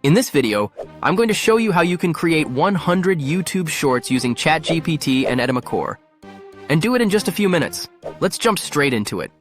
In this video, I'm going to show you how you can create 100 YouTube shorts using ChatGPT and Edimakor. And do it in just a few minutes. Let's jump straight into it.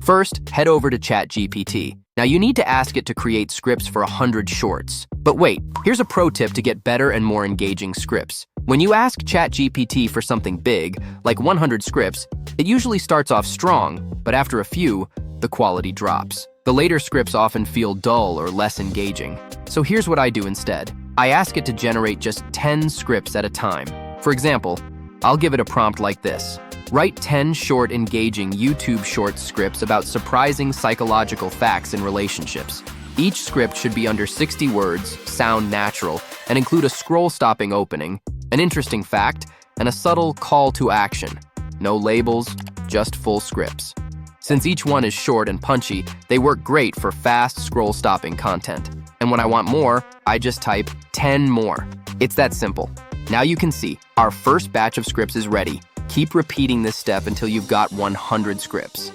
First, head over to ChatGPT. Now you need to ask it to create scripts for 100 shorts. But wait, here's a pro tip to get better and more engaging scripts. When you ask ChatGPT for something big, like 100 scripts, it usually starts off strong, but after a few, the quality drops. The later scripts often feel dull or less engaging. So here's what I do instead. I ask it to generate just 10 scripts at a time. For example, I'll give it a prompt like this. Write 10 short, engaging YouTube short scripts about surprising psychological facts in relationships. Each script should be under 60 words, sound natural, and include a scroll-stopping opening, an interesting fact, and a subtle call to action. No labels, just full scripts. Since each one is short and punchy, they work great for fast, scroll-stopping content. And when I want more, I just type 10 more. It's that simple. Now you can see, our first batch of scripts is ready. Keep repeating this step until you've got 100 scripts.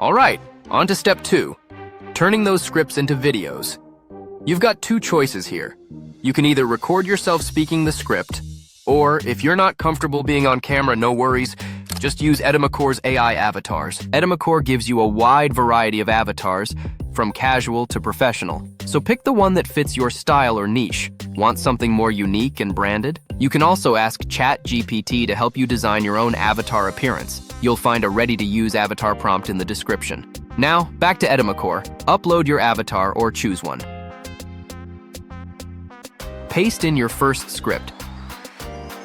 All right, on to step 2. Turning those scripts into videos. You've got two choices here. You can either record yourself speaking the script, or if you're not comfortable being on camera, no worries, just use Edimakor's AI avatars. Edimakor gives you a wide variety of avatars, from casual to professional. So pick the one that fits your style or niche. Want something more unique and branded? You can also ask ChatGPT to help you design your own avatar appearance. You'll find a ready-to-use avatar prompt in the description. Now, back to Edimakor. Upload your avatar or choose one. Paste in your first script.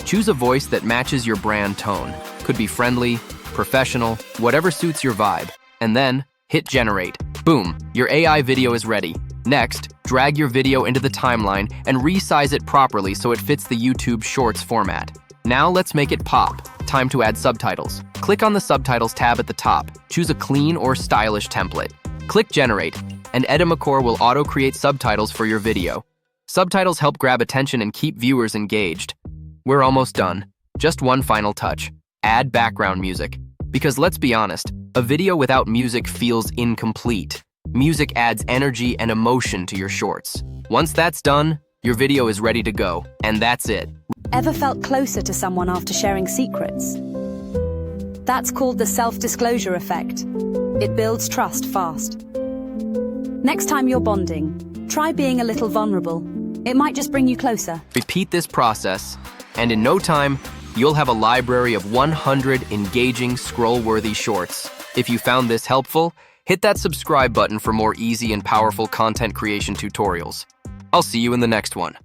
Choose a voice that matches your brand tone. Could be friendly, professional, whatever suits your vibe. And then, hit generate. Boom, your AI video is ready. Next, drag your video into the timeline and resize it properly so it fits the YouTube Shorts format. Now let's make it pop. Time to add subtitles. Click on the subtitles tab at the top. Choose a clean or stylish template. Click generate, and Edimakor will auto-create subtitles for your video. Subtitles help grab attention and keep viewers engaged. We're almost done. Just one final touch. Add background music. Because let's be honest, a video without music feels incomplete. Music adds energy and emotion to your shorts. Once that's done, your video is ready to go, and that's it. Ever felt closer to someone after sharing secrets? That's called the self-disclosure effect. It builds trust fast. Next time you're bonding, try being a little vulnerable. It might just bring you closer. Repeat this process, and in no time, you'll have a library of 100 engaging, scroll-worthy shorts. If you found this helpful, hit that subscribe button for more easy and powerful content creation tutorials. I'll see you in the next one.